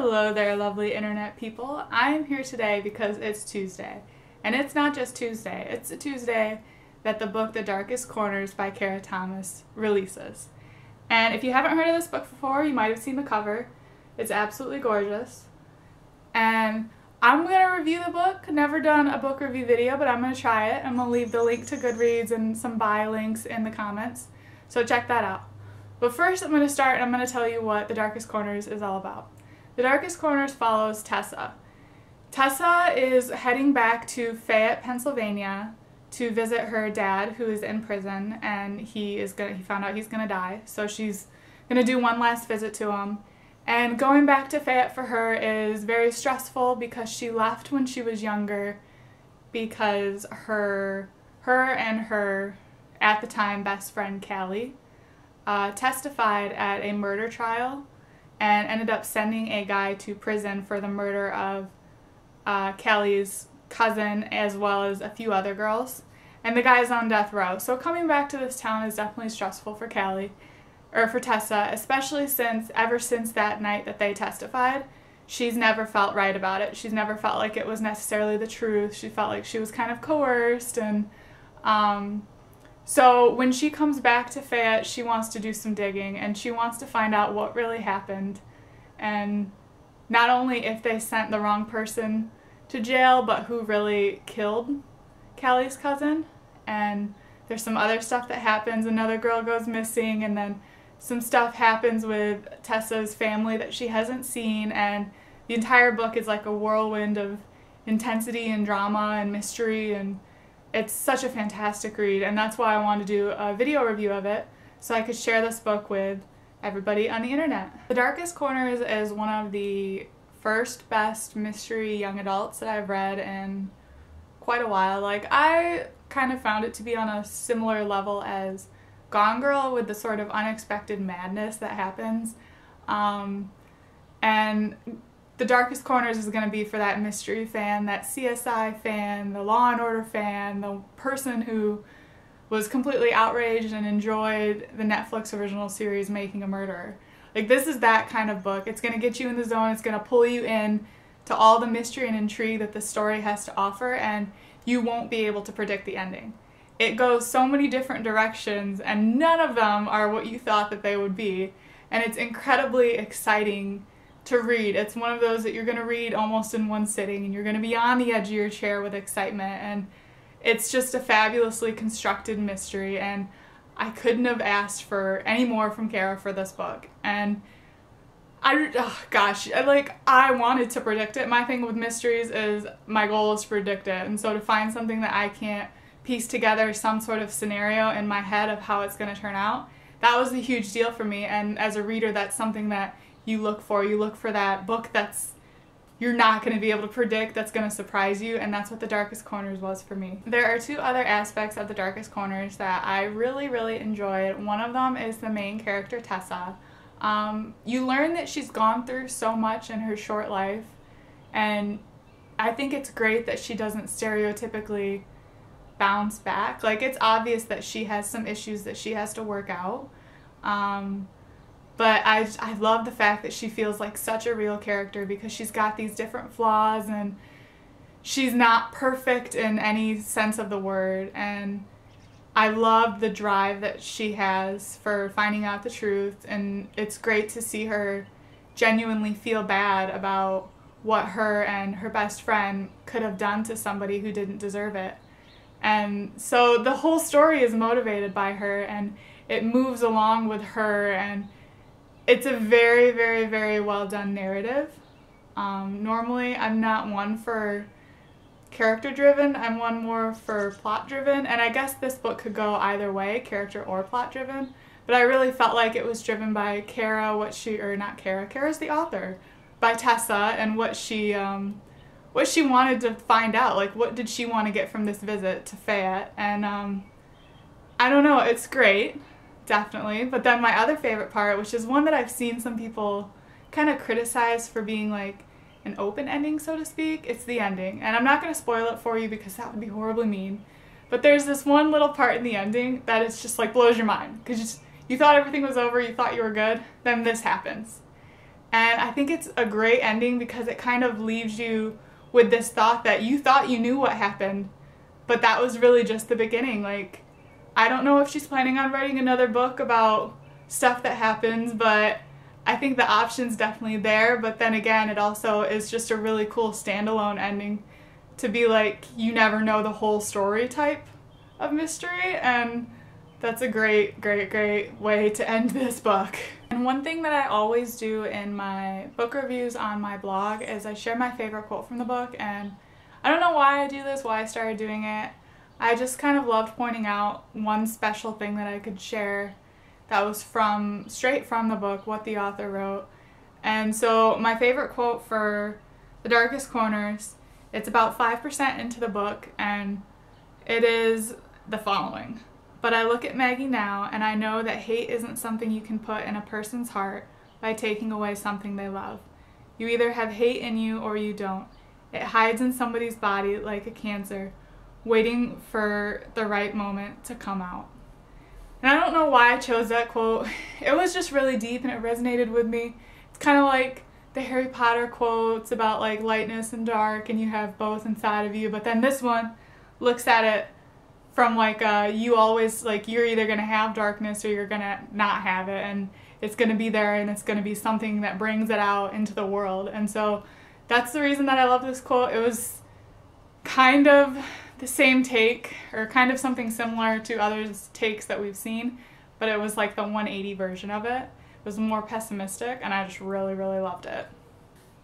Hello there, lovely internet people. I am here today because it's Tuesday. And it's not just Tuesday, it's a Tuesday that the book The Darkest Corners by Kara Thomas releases. And if you haven't heard of this book before, you might have seen the cover. It's absolutely gorgeous. And I'm going to review the book. Never done a book review video, but I'm going to try it. I'm going to leave the link to Goodreads and some buy links in the comments. So check that out. But first I'm going to start and I'm going to tell you what The Darkest Corners is all about. The Darkest Corners follows Tessa. Tessa is heading back to Fayette, Pennsylvania to visit her dad, who is in prison, and he found out he's going to die. So she's going to do one last visit to him. And going back to Fayette for her is very stressful because she left when she was younger because her and her, at the time, best friend Callie testified at a murder trial and ended up sending a guy to prison for the murder of Callie's cousin as well as a few other girls. And the guy's on death row. So coming back to this town is definitely stressful for Callie, or for Tessa, especially since ever since that night that they testified, she's never felt right about it. She's never felt like it was necessarily the truth. She felt like she was kind of coerced. And so when she comes back to Fayette, she wants to do some digging and she wants to find out what really happened. And not only if they sent the wrong person to jail, but who really killed Callie's cousin. And there's some other stuff that happens. Another girl goes missing, and then some stuff happens with Tessa's family that she hasn't seen, and the entire book is like a whirlwind of intensity and drama and mystery, and it's such a fantastic read, and that's why I wanted to do a video review of it so I could share this book with everybody on the internet. The Darkest Corners is one of the first best mystery young adults that I've read in quite a while. Like, I kind of found it to be on a similar level as Gone Girl with the sort of unexpected madness that happens. And The Darkest Corners is going to be for that mystery fan, that CSI fan, the Law and Order fan, the person who was completely outraged and enjoyed the Netflix original series Making a Murderer. Like, this is that kind of book. It's going to get you in the zone. It's going to pull you in to all the mystery and intrigue that the story has to offer, and you won't be able to predict the ending. It goes so many different directions, and none of them are what you thought that they would be, and it's incredibly exciting to read. It's one of those that you're going to read almost in one sitting, and you're going to be on the edge of your chair with excitement, and it's just a fabulously constructed mystery, and I couldn't have asked for any more from Kara for this book. And I wanted to predict it. My thing with mysteries is my goal is to predict it, and so to find something that I can't piece together some sort of scenario in my head of how it's going to turn out, that was a huge deal for me. And as a reader, that's something that you look for. You look for that book that's you're not going to be able to predict, that's going to surprise you, and that's what The Darkest Corners was for me. There are two other aspects of The Darkest Corners that I really, really enjoyed. One of them is the main character, Tessa. You learn that she's gone through so much in her short life, and I think it's great that she doesn't stereotypically bounce back. Like, it's obvious that she has some issues that she has to work out, but I love the fact that she feels like such a real character because she's got these different flaws and she's not perfect in any sense of the word, and I love the drive that she has for finding out the truth, and it's great to see her genuinely feel bad about what her and her best friend could have done to somebody who didn't deserve it. And so the whole story is motivated by her, and it moves along with her, and it's a very, very, very well done narrative. Normally I'm not one for character driven, I'm one more for plot driven, and I guess this book could go either way, character or plot driven, but I really felt like it was driven by Kara, Kara's the author, by Tessa, and what she wanted to find out. Like, what did she want to get from this visit to Fayette? And I don't know, it's great, definitely. But then my other favorite part, which is one that I've seen some people kind of criticize for being like an open ending, so to speak, it's the ending. And I'm not going to spoil it for you because that would be horribly mean. But there's this one little part in the ending that is just like blows your mind. Because you thought everything was over, you thought you were good, then this happens. And I think it's a great ending because it kind of leaves you with this thought that you thought you knew what happened, but that was really just the beginning. Like, I don't know if she's planning on writing another book about stuff that happens, but I think the option's definitely there. But then again, it also is just a really cool standalone ending to be like, you never know the whole story type of mystery, and that's a great, great, great way to end this book. And one thing that I always do in my book reviews on my blog is I share my favorite quote from the book, and I don't know why I do this, why I started doing it. I just kind of loved pointing out one special thing that I could share that was straight from the book, what the author wrote. And so my favorite quote for The Darkest Corners, it's about 5% into the book, and it is the following. But I look at Maggie now, and I know that hate isn't something you can put in a person's heart by taking away something they love. You either have hate in you or you don't. It hides in somebody's body like a cancer, waiting for the right moment to come out. And I don't know why I chose that quote. It was just really deep and it resonated with me. It's kind of like the Harry Potter quotes about like lightness and dark, and you have both inside of you, but then this one looks at it from like you always, like, you're either going to have darkness or you're going to not have it, and it's going to be there, and it's going to be something that brings it out into the world. And so that's the reason that I love this quote. It was kind of the same take, or kind of something similar to others' takes that we've seen, but it was like the 180 version of it. It was more pessimistic, and I just really, really loved it.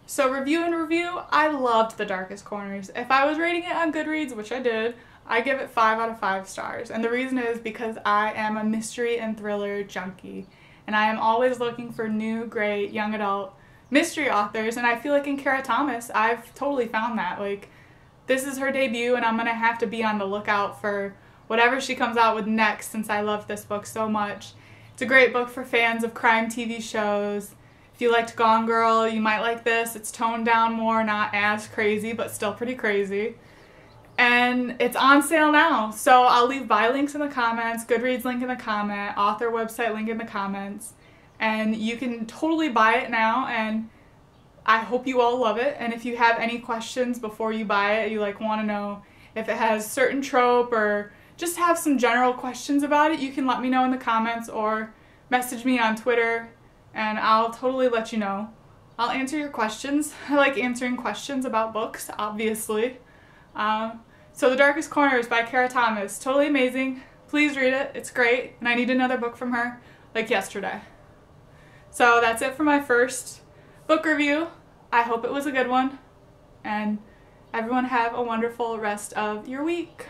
So review and review, I loved The Darkest Corners. If I was rating it on Goodreads, which I did, I give it 5 out of 5 stars. And the reason is because I am a mystery and thriller junkie, and I am always looking for new, great, young adult mystery authors, and I feel like in Kara Thomas, I've totally found that. Like, this is her debut, and I'm gonna have to be on the lookout for whatever she comes out with next, since I love this book so much. It's a great book for fans of crime TV shows. If you liked Gone Girl, you might like this. It's toned down more, not as crazy, but still pretty crazy. And it's on sale now, so I'll leave buy links in the comments, Goodreads link in the comment, author website link in the comments, and you can totally buy it now, and I hope you all love it. And if you have any questions before you buy it, you like want to know if it has certain trope or just have some general questions about it, you can let me know in the comments or message me on Twitter, and I'll totally let you know. I'll answer your questions. I like answering questions about books, obviously. So The Darkest Corners by Kara Thomas, totally amazing. Please read it, it's great, and I need another book from her, like yesterday. So that's it for my first book review. I hope it was a good one, and everyone have a wonderful rest of your week.